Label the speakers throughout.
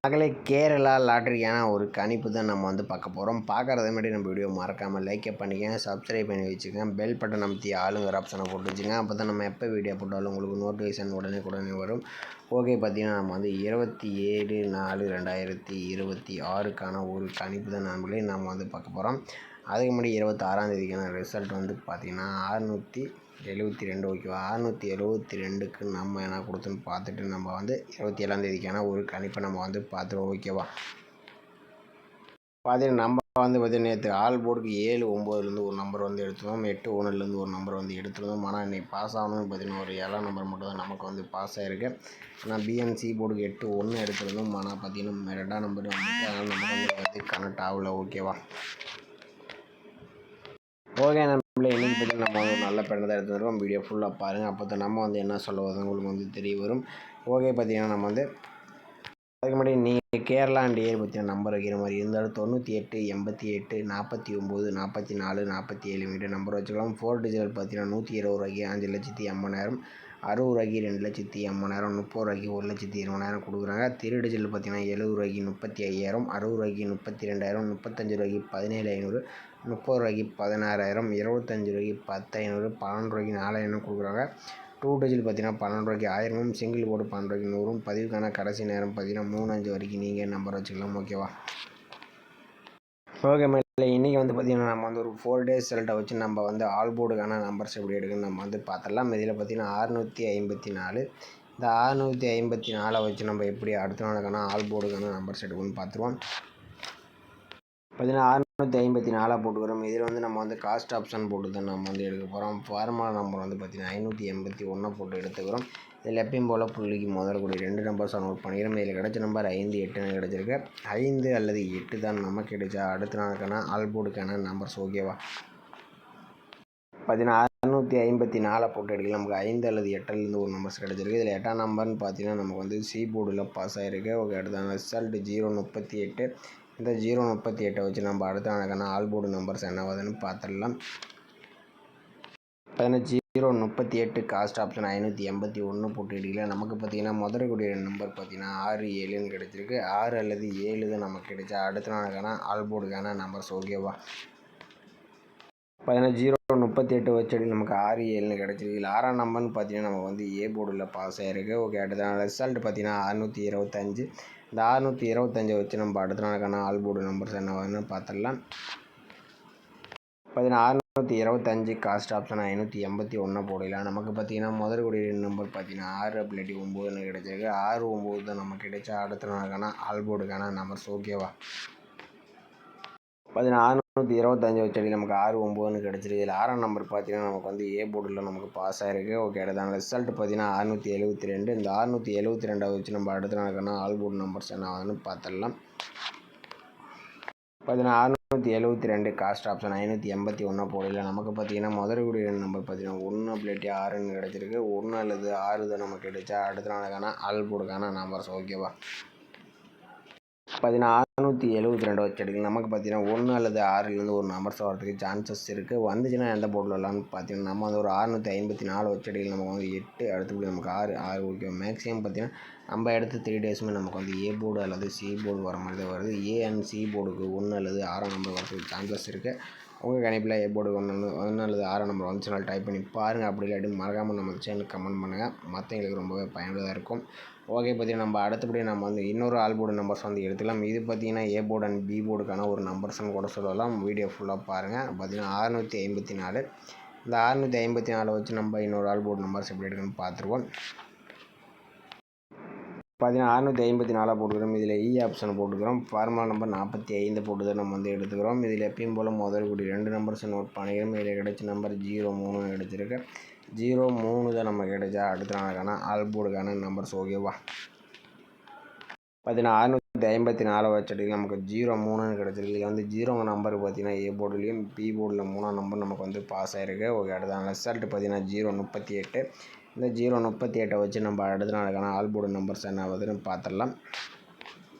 Speaker 1: மகளே கேரளா லாட்ரிக்கான ஒரு கணிப்பு தான் நம்ம பார்க்க போகிறோம். பார்க்குறத முன்னாடி நம்ம வீடியோ மறக்காமல் லைக் பண்ணிக்கங்க, சப்ஸ்கிரைப் பண்ணி வச்சுக்கோங்க, பெல் பட்டன் அமைத்தி ஆளுங்கிற ஆப்ஷனை போட்டு வச்சுங்க. அப்போ தான் நம்ம எப்போ வீடியோ போட்டாலும் உங்களுக்கு நோட்டிஃபிகேஷன் உடனே வரும். ஓகே, பார்த்திங்கன்னா நம்ம 27/4/2026 ஒரு கணிப்பு தான் நண்பர்களே நம்ம பார்க்க போகிறோம். அதுக்கு முன்னாடி 26ஆம் தேதிக்கான ரிசல்ட் பார்த்திங்கன்னா 672. ஓகேவா, 672க்கு நம்ம என்ன கொடுத்துன்னு பார்த்துட்டு நம்ம 27ஆம் தேதிக்கான ஒரு கணிப்பை நம்ம பார்த்துருவோம். ஓகேவா, பார்த்தீங்கன்னா நம்ம பார்த்தீங்கன்னா நேற்று ஆல் போர்டுக்கு 7 9லேருந்து ஒரு நம்பர் எடுத்துருந்தோம், 8 1லேருந்து ஒரு நம்பர் எடுத்துருந்தோம். ஆனால் இன்றைக்கி பாஸ் ஆகணும்னு பார்த்தீங்கன்னா ஒரு 7ஆம் நம்பர் மட்டும் தான் நமக்கு பாஸ் ஆகிருக்கு. ஆனால் பிஎன்சி போர்டுக்கு 8 1 எடுத்துருந்தோம். ஆனால் பார்த்தீங்கன்னா 2ஆம் நம்பர் அதனால் நமக்கு கனெக்ட் ஆகலை. ஓகேவா, ஓகே நம்மளே இன்றைக்கி பார்த்தீங்கன்னா நம்ம ஒரு நல்ல பெண்ணை தான் எடுத்துருக்கோம். வீடியோ ஃபுல்லாக பாருங்கள், அப்போ தான் நம்ம என்ன சொல்ல வருது உங்களுக்கு தெரிய வரும். ஓகே, பார்த்தீங்கன்னா நம்ம அதுக்கு முன்னாடி நீங்கள் கேரளா அண்ட் ஏர் பார்த்தீங்கன்னா நம்பர் வைக்கிற மாதிரி இருந்தாலும் 98 88 49 44 47 மீட்டர் நம்பர் வச்சுக்கலாம். 4 டிஜிட்டல் பார்த்தீங்கன்னா 120 ரூபாய்க்கு 5,80,000, 60 ரூபாய்க்கு 2,80,000, 30 ரூபாய்க்கு 1,20,000 கொடுக்குறாங்க. 3 டிஜிட்டல் பார்த்தீங்கன்னா 70 ரூபாய்க்கு 35,000, 60 ரூபாய்க்கு 32,000, 35 ரூபாய்க்கு 17,500, 30 ரூபாய்க்கு 16,000, 25 ரூபாய்க்கு 10,500, 12 ரூபாய்க்கு 4,000 கொடுக்குறாங்க. 2 டிஜிட் பார்த்தீங்கன்னா 12 ரூபாய்க்கு 1000, சிங்கிள் போர்டு 12 ரூபாய்க்கு 100. பதிவுக்கான கடைசி நேரம் பார்த்தீங்கன்னா 3-5 வரைக்கும் நீங்கள் நம்பர் வச்சுக்கலாம். ஓகேவா, ஓகே மேலே இன்றைக்கி பார்த்தீங்கன்னா நம்ம ஒரு 4 டேஸ் ரிசல்ட்டை வச்சு நம்ம ஆல் போர்டுக்கான நம்பர்ஸ் எப்படி எடுக்குன்னு நம்ம பார்த்துடலாம். இதில் பார்த்தீங்கன்னா 654. இந்த 654 வச்சு நம்ம எப்படி அடுத்த நாளுக்கான ஆல் போர்டுக்கான நம்பர்ஸ் எடுக்கணும்னு பார்த்துருவோம். பார்த்தீங்கன்னா 654 போட்டுக்கிறோம். இதில் நம்ம காஸ்ட் ஆப்ஷன் போட்டு தான் நம்ம எடுக்க போகிறோம். ஃபார்முலா நம்பர் பார்த்தீங்கன்னா 581 போட்டு எடுத்துக்கிறோம். இதில் எப்பயும் போல் புள்ளிக்கு முதல்கூடிய 2 நம்பர்ஸ் நோட் பண்ணிக்கிறோம். இதில் கிடச்ச நம்பர் 5 8 கிடச்சிருக்கு. 5 அல்லது 8 தான் நமக்கு கிடைச்சா அடுத்த நாளுக்கான ஆல் போர்டுக்கான நம்பர்ஸ். ஓகேவா, பார்த்தீங்கன்னா 654 போட்டு எடுக்கலாம். நமக்கு 5 அல்லது 8லேருந்து ஒரு நம்பர்ஸ் கிடச்சிருக்கு. இதில் 8ஆம் நம்பர்னு பார்த்தீங்கன்னா நமக்கு சி போர்டில் பாஸ் ஆகிருக்கு. ஓகே, அடுத்த ரிசல்ட் 038. இந்த 038 வச்சு நம்ம அடுத்த நாளுக்கான ஆல் போர்டு நம்பர்ஸ் என்ன வருதுன்னு பார்த்துடலாம். 038 காஸ்ட் ஆப்ஷன் 581 போட்டு எடுக்கல. நமக்கு பார்த்தீங்கன்னா முதல்கூடிய நம்பர் பார்த்தீங்கன்னா 6 7ன்னு கிடச்சிருக்கு. 6 அல்லது 7 தான் நமக்கு கிடைச்சா அடுத்த நாளுக்கான ஆல் போர்டுக்கான நம்பர்ஸ். ஓகேவா, பார்த்தீங்கன்னா 038 வச்சு நமக்கு 6 7ன்னு கிடச்சிருக்கு. இதில் 6ஆம் நம்பர்னு பார்த்தீங்கன்னா நமக்கு ஏ போர்டில் பாஸ் ஆகிருக்கு. ஓகே, அடுத்த ரிசல்ட் பார்த்தீங்கன்னா 625. இந்த 625 வச்சு நம்ம அடுத்த நாளுக்கான ஆல் போர்டு நம்பர்ஸ் என்ன வருதுன்னு பார்த்துடலாம். பார்த்தீங்கன்னா 625 காஸ்ட் ஆப்ஷன் 581 போடலாம். நமக்கு பார்த்தீங்கன்னா முதல்கூடிய நம்பர் பார்த்தீங்கன்னா 6 அப்படி 9ன்னு கிடச்சிருக்கு. 6 9 தான் நமக்கு கிடைச்சா அடுத்த நாளுக்கான ஆல் போர்டுக்கான நம்பர்ஸ். ஓகேவா, பார்த்தீங்கன்னா 625 வச்சு நமக்கு 6 9ன்னு கிடச்சிருக்கு. இதில் 6ஆம் நம்பர் பார்த்தீங்கன்னா நமக்கு ஏ போர்டில் நமக்கு பாஸ் ஆகிருக்கு. ஓகே, அடுத்த ரிசல்ட் பார்த்தீங்கன்னா 672. இந்த 672 வச்சு நம்ம அடுத்த நாளுக்கான ஆல் போர்டு நம்பர்ஸ் என்ன ஆகுதுன்னு பார்த்துடலாம். பார்த்தீங்கன்னா 672 காஸ்ட் ஆப்ஷன் 581 போடல. நமக்கு பார்த்தீங்கன்னா முதல்கூடிய நம்பர் பார்த்தீங்கன்னா 1 அப்படி 6ன்னு கிடச்சிருக்கு. 1 அல்லது 6 தான் நமக்கு கிடைச்சா அடுத்த நாளுக்கான ஆல் போர்டுக்கான நம்பர்ஸ். ஓகேவா, பார்த்தீங்கன்னா 672 வச்சு எடுக்கலாம். நமக்கு பார்த்தீங்கன்னா 1 அல்லது 6லேருந்து ஒரு நம்பர்ஸ் வரதுக்கு சான்சஸ் இருக்குது. வந்துச்சுன்னா எந்த போர்டில் வரலாம்னு பார்த்தீங்கன்னா நம்ம ஒரு 654 வச்சு எடுக்கலாம். நமக்கு 8 அடுத்தபடி நமக்கு 6 ஓகே. மேக்ஸிமம் பார்த்தீங்கன்னா நம்ம எடுத்த 3 டேஸுமே நமக்கு ஏ போர்டு அல்லது சி போர்டு வர மாதிரி தான் வருது. ஏ அண்ட் சி போர்டுக்கு 1 அல்லது 6ஆம் நம்பர் வரதுக்கு சான்சஸ் இருக்குது. உங்கள் கணிப்பில் ஏ போர்டு 1 அல்லது 6ஆம் நம்பர் வந்துச்சுனால டைப் பண்ணி பாருங்கள். அப்படி இல்லாட்டி மறக்காமல் நம்ம சேனலுக்கு கமெண்ட் பண்ணுங்கள். மற்றவங்களுக்கு ரொம்பவே பயனுள்ளதாக இருக்கும். ஓகே, பார்த்தீங்கன்னா நம்ம அடுத்தபடி நம்ம இன்னொரு ஆல் போர்டு நம்பர்ஸ் எடுத்துக்கலாம். இது பார்த்தீங்கன்னா ஏ போர்டு அண்ட் பி போர்டுக்கான ஒரு நம்பர்ஸ்னு கூட சொல்லலாம். வீடியோ ஃபுல்லாக பாருங்கள். பார்த்தீங்கன்னா 654. இந்த 654 வச்சு நம்ம இன்னொரு ஆல் போர்டு நம்பர்ஸ் எப்படி எடுக்கணும்னு பார்த்துருவோம். பார்த்தீங்கன்னா 654 போட்டுக்கிறோம். இதில் இ ஆப்ஷன் போட்டுக்கிறோம். ஃபார்முலா நம்பர் 45 போட்டு தான் நம்ம எடுத்துக்கிறோம். இதில் எப்பயும் போல் முதல்கூடிய 2 நம்பர்ஸ் நோட் பண்ணிக்கிறோம். இதில் கிடைச்ச நம்பர் 03 கிடச்சிருக்கு. 03 தான் நம்ம கிடைச்சா அடுத்த நாளுக்கான ஆல் போர்டுக்கான நம்பர்ஸ். ஓகேவா, பார்த்தீங்கன்னா 654 வச்சுட்டு நமக்கு 03ன்னு கிடச்சிருக்கு. இதில் 0 நம்பர் பார்த்தீங்கன்னா ஏ போர்டுலேயும் பி போர்டில் 3ஆம் நம்பர் நமக்கு பாஸ் ஆகிருக்கு. ஓகே, அடுத்த ரிசல்ட் பார்த்தீங்கன்னா 038. இந்த 038 வச்சு நம்ம அடுத்த நாளுக்கான ஆல் போர்டு நம்பர்ஸ் என்ன ஆகுதுன்னு பார்த்துடலாம்.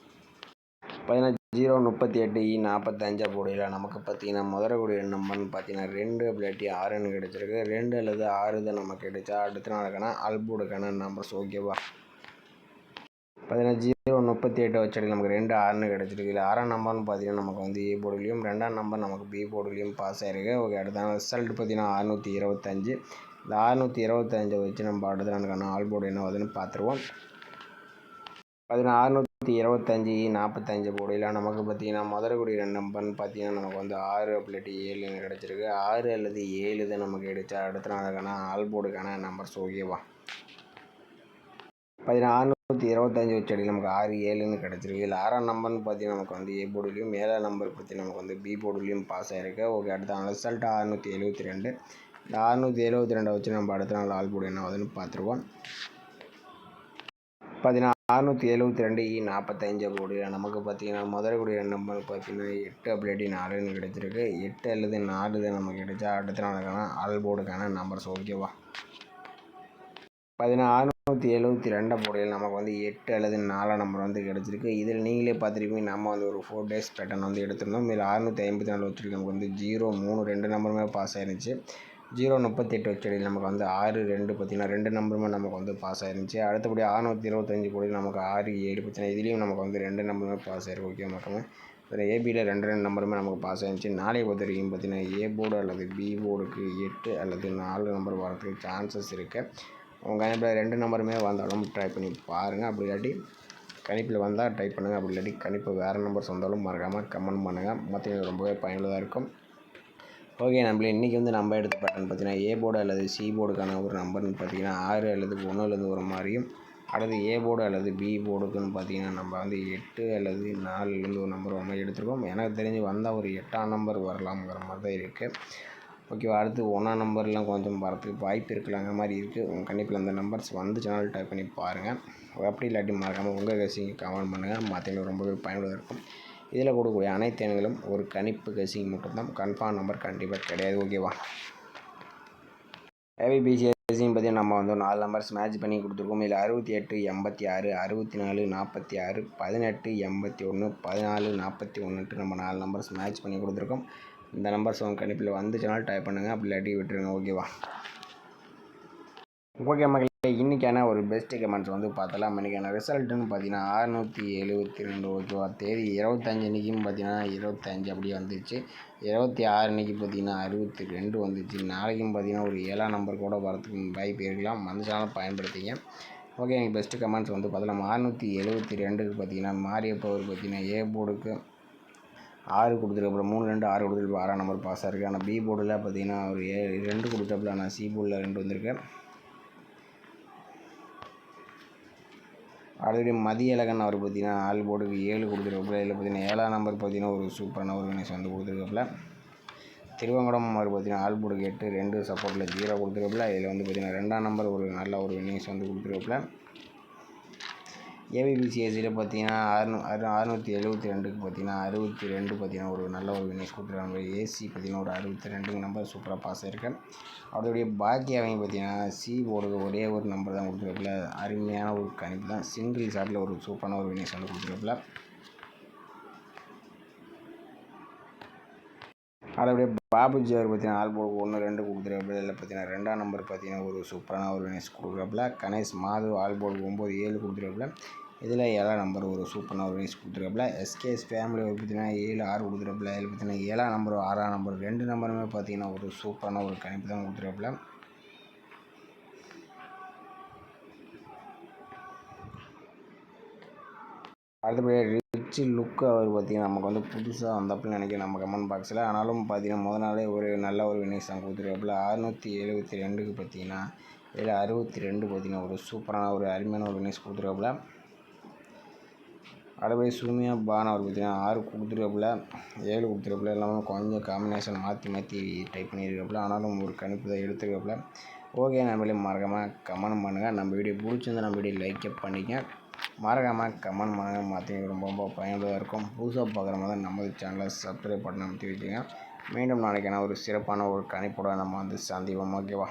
Speaker 1: பார்த்தீங்கன்னா 038 45 போடையில் நமக்கு பார்த்தீங்கன்னா முதல்கூடிய நம்பர்னு பார்த்தீங்கன்னா 2 அப்படி 6ன்னு கிடச்சிருக்கு. 2 அல்லது 6 தான் நமக்கு கிடைச்சா அடுத்த நாளுக்கான ஆல் போர்டுக்கான நம்பர்ஸ். ஓகேவா, பார்த்தீங்கன்னா 038 வச்சு நமக்கு 2 6ன்னு கிடச்சிருக்கு. இல்லை 6ஆம் நம்பர்னு பார்த்தீங்கன்னா நமக்கு வந்து ஏ போர்டுலேயும் 2ஆம் நம்பர் நமக்கு பி போர்டுலேயும் பாஸ் ஆகிருக்கு. ஓகே, அடுத்த ரிசல்ட் பார்த்தீங்கன்னா 625. இந்த 625 வச்சு நம்ம அடுத்த நாளுக்கான ஆல் போர்டு என்ன வருதுன்னு பார்த்துருவோம். பார்த்தீங்கன்னா 625 45 போர்டில் நமக்கு பார்த்தீங்கன்னா முதல்குடி 2 நம்பர்னு பார்த்தீங்கன்னா நமக்கு வந்து 6 அப்படி 7 கிடச்சிருக்கு. 6 அல்லது 7 தான் நமக்கு கிடைச்சா அடுத்த நாளுக்கான ஆல் போர்டுக்கான நம்பர்ஸ். ஓகேவா? பார்த்தீங்கன்னா 625 வச்சு அடி நமக்கு 6 7ன்னு கிடச்சிருக்கு. இல்லை 6ஆம் நம்பர்னு பார்த்தீங்கன்னா நமக்கு வந்து ஏ போர்டுலேயும் 7ஆம் நம்பர் பார்த்தீங்கன்னா நமக்கு வந்து பி போர்டுலேயும் பாஸ் ஆகிருக்கு. ஓகே, அடுத்த ரிசல்ட் 672. இந்த 672 வச்சு நம்ம அடுத்த நாள் ஆல் போர்டு என்ன ஆகுதுன்னு பார்த்துருவோம். பார்த்தீங்கன்னா 672 45 போர்டில் நமக்கு பார்த்தீங்கன்னா முதல்குடி 2 நம்பர் பார்த்தீங்கன்னா 8 அப்படி 4ன்னு கிடச்சிருக்கு. 8 அல்லது 4 தான் நமக்கு கிடைச்சா அடுத்த நாளுக்கான ஆல் போர்டுக்கான நம்பர்ஸ். ஓகேவா? பார்த்தீங்கன்னா 672 போர்டில் நமக்கு வந்து 8 அல்லது 4 நம்பர் வந்து கிடச்சிருக்கு. இதில் நீங்களே பார்த்துருப்பீங்க, நம்ம வந்து ஒரு 4 days பேட்டர்ன் வந்து எடுத்திருந்தோம். இதில் 654 வச்சுருக்கு நமக்கு வந்து 0 3 2 நம்பருமே பாஸ் ஆயிருந்துச்சு. 038 வச்சடியில் நமக்கு வந்து 6 2 பார்த்தீங்கன்னா 2 நம்பருமே நமக்கு வந்து பாஸ் ஆயிருந்துச்சு. அடுத்தபடி 625 போர்டில் நமக்கு 6 7 பார்த்தீங்கன்னா இதுலேயும் நமக்கு வந்து 2 நம்பருமே பாஸ் ஆயிருக்கு. ஓகே மக்களே, இதில் ஏபியில் 2 நம்பருமே நமக்கு பாஸ் ஆயிருந்துச்சு. நாளை பொறுத்த வரைக்கும் பார்த்தீங்கன்னா ஏ போர்டு அல்லது பி போர்டுக்கு 8 அல்லது 4 நம்பர் வரதுக்கு சான்சஸ் இருக்குது. உங்கள் கணிப்பில் 2 நம்பருமே வந்தாலும் ட்ரை பண்ணி பாருங்கள். அப்படி இல்லாட்டி கணிப்பில் வந்தால் ட்ரை பண்ணுங்கள். அப்படி இல்லாட்டி கணிப்பு வேறு நம்பர்ஸ் வந்தாலும் மறக்காமல் கமெண்ட் பண்ணுங்கள். மற்றவங்களுக்கு ரொம்பவே பயனுள்ளதாக இருக்கும். ஓகே நம்மளே இன்றைக்கி வந்து நம்ம எடுத்த பேட்டர்ன் பார்த்தீங்கன்னா ஏ போர்டு அல்லது சி போர்டுக்கான ஒரு நம்பர்னு பார்த்தீங்கன்னா 6 அல்லது 1லேருந்து ஒரு மாதிரியும், அடுத்து ஏ போர்டு அல்லது பி போர்டுக்குன்னு பார்த்தீங்கன்னா நம்ம வந்து 8 அல்லது 4லேருந்து ஒரு நம்பர் ஒரு மாதிரி எடுத்துருக்கோம். எனக்கு தெரிஞ்சு வந்தால் ஒரு 8ஆம் நம்பர் வரலாம்ங்கிற மாதிரி தான் இருக்குது. ஓகேவா? அடுத்து 1ஆம் நம்பர்லாம் கொஞ்சம் வரத்துக்கு வாய்ப்பு இருக்கலாங்கிற மாதிரி இருக்குது. உங்கள் கணிப்பில் அந்த நம்பர்ஸ் வந்துச்சுனாலும் டைப் பண்ணி பாருங்கள். அப்படி இல்லாட்டி மறக்காமல் உங்கள் கெஸ்ஸிங் கமெண்ட் பண்ணுங்கள். மற்றவங்களுக்கு ரொம்பவே பயனுள்ளதாக இருக்கும். இதில் கொடுக்கக்கூடிய அனைத்து எண்களும் ஒரு கணிப்பு கெஸ்ஸிங் மட்டும்தான், கன்ஃபார்ம் நம்பர் கண்டிப்பாக கிடையாது. ஓகேவா? ஏபிபிசி கெஸ்ஸிங் பற்றி நம்ம வந்து 4 நம்பர்ஸ் மேட்ச் பண்ணி கொடுத்துருக்கோம். இதில் 68 86 64 46 18 81 14 41 நம்ம 4 நம்பர்ஸ் மேட்ச் பண்ணி கொடுத்துருக்கோம். இந்த நம்பர்ஸ் உங்கள் கணிப்பில் வந்துச்சுனாலும் டைப் பண்ணுங்கள். அப்படி இல்லாட்டி விட்டுருங்க. ஓகேவா? ஓகே மக்களே, இன்றைக்கான ஒரு பெஸ்ட்டு கமெண்ட்ஸ் வந்து பார்த்தலாம். இன்றைக்கான ரிசல்ட்டுன்னு பார்த்தீங்கன்னா 672. ஓகேவா? தேதி 25 அன்றைக்கும் பார்த்தீங்கன்னா 25 அப்படியே வந்துச்சு. 26 அன்றைக்கி பார்த்தீங்கன்னா 62 வந்துச்சு. நாளைக்கும் பார்த்தீங்கன்னா ஒரு 7ஆம் நம்பர் கூட வரதுக்கு வாய்ப்பு இருக்கலாம். வந்துச்சாலும் பயன்படுத்திங்க. ஓகே, எனக்கு பெஸ்ட்டு கமெண்ட்ஸ் வந்து பார்த்தலாம். 672க்கு பார்த்தீங்கன்னா மாரியப்ப அவர் பார்த்தீங்கன்னா ஏ போர்டுக்கு 6 கொடுத்துருக்கப்பல 3 2 6 கொடுத்துருப்ப 6ஆம் நம்பர் பாஸ் ஆகிருக்கு. ஆனால் பி போர்டில் பார்த்தீங்கன்னா ஒரு 2 கொடுத்தப்பல, ஆனால் சி போர்டில் 2 வந்திருக்கு. ஆல்ரெடி மதியழகன் அவர் பார்த்தீங்கன்னா ஆல் போர்டுக்கு 7 கொடுத்துருக்கப்பல, இதில் பார்த்தீங்கன்னா 7ஆம் நம்பர் பார்த்தீங்கன்னா ஒரு சூப்பரான ஒரு வினிஷ் வந்து கொடுத்துருக்கப்பல. திருவங்கடம் அவர் பார்த்தீங்கன்னா ஆல் போர்டுக்கு 8 2 சப்போர்ட்டில் 0 கொடுத்துருக்கப்பல, இதில் வந்து பார்த்தீங்கன்னா 2ஆம் நம்பர் ஒரு நல்ல ஒரு வினிஷ் வந்து கொடுத்துருக்கப்பல. ஏபிபிசிஎஸ்சியில் பார்த்தீங்கன்னா 672க்கு பார்த்தீங்கன்னா 62 பார்த்தீங்கன்னா ஒரு நல்ல ஒரு வினிஷ் கொடுத்துருக்காங்க. ஏசி பார்த்தீங்கன்னா ஒரு 62 நம்பர் சூப்பராக பாஸ் ஆகிருக்கு. அவருடைய பாக்கி அவங்க பார்த்தீங்கன்னா சி போர்டுக்கு ஒரே ஒரு நம்பர் தான் கொடுத்துருக்கல. அருமையான ஒரு கணிப்பு தான். சிங்கிள் ஷாட்டில் ஒரு சூப்பரான ஒரு வினிஷ் வந்து கொடுத்துருக்கல. அதோடைய பாபுஜி அவர் பார்த்தீங்கன்னா ஆல் போர்டுக்கு 1 2 கொடுத்துருக்காப்புல. இதில் பார்த்தீங்கன்னா 2ஆம் நம்பர் பார்த்தீங்கன்னா ஒரு சூப்பரான ஒரு வினிஷ் கொடுக்குறாப்புல. கணேஷ் மாது ஆல் போர்டுக்கு 9 7 கொடுத்துருக்காப்புல. இதில் 7ஆம் நம்பர் ஒரு சூப்பரான ஒரு வினிஷ் கொடுத்துருக்காப்புல. எஸ்கேஎஸ் ஃபேமிலி ஒரு பார்த்தீங்கன்னா 7 6 கொடுத்துருக்காப்புல. இதில் பார்த்தீங்கன்னா 7ஆம் நம்பர் 6ஆம் நம்பர் 2 நம்பருமே பார்த்தீங்கன்னா ஒரு சூப்பரான ஒரு கணிப்பு தான் கொடுத்துருக்காப்புல. அடுத்தபடி ரிச் லுக்கு அவர் பார்த்தீங்கன்னா நமக்கு வந்து புதுசாக வந்தப்பன்னு நினைக்கிறேன் நம்ம கமெண்ட் பாக்ஸில். ஆனாலும் பார்த்தீங்கன்னா முதல் நாளே ஒரு நல்ல ஒரு வினிஷ் தான் கொடுத்துருக்காப்புல. 672க்கு பார்த்தீங்கன்னா இதில் 62 பார்த்தீங்கன்னா ஒரு சூப்பரான ஒரு அருமையான ஒரு வினிஷ் கொடுத்துருக்காப்புல. அடுத்தபடி சுமியா பான் அவர் பார்த்தீங்கன்னா 6 கொடுத்துருக்காப்புல, 7 கொடுத்துருக்காப்புல. எல்லாமே கொஞ்சம் காம்பினேஷன் மாற்றி மாற்றி டைப் பண்ணியிருக்காப்புல. ஆனாலும் ஒரு கணிப்பு தான் எடுத்துருக்காப்புல. ஓகே, நம்மளே மறக்காமல் கமெண்ட் பண்ணுங்கள். நம்ம வீடியோ பிடிச்சிருந்தா நம்ம வீடியோ லைக் பண்ணிக்க. மறக்காமல் கமெண்ட் பண்ணுங்கள். மற்றவங்களுக்கு ரொம்ப ரொம்ப பயனுள்ளதாக இருக்கும். புதுசாக பார்க்குற மாதிரி நமது சேனலை சப்ஸ்கிரைப் பண்ணி அமைத்து வச்சுங்க. மீண்டும் நாளைக்கான ஒரு சிறப்பான ஒரு கணிப்போட நம்ம வந்து சந்திப்போம். ஓகேவா?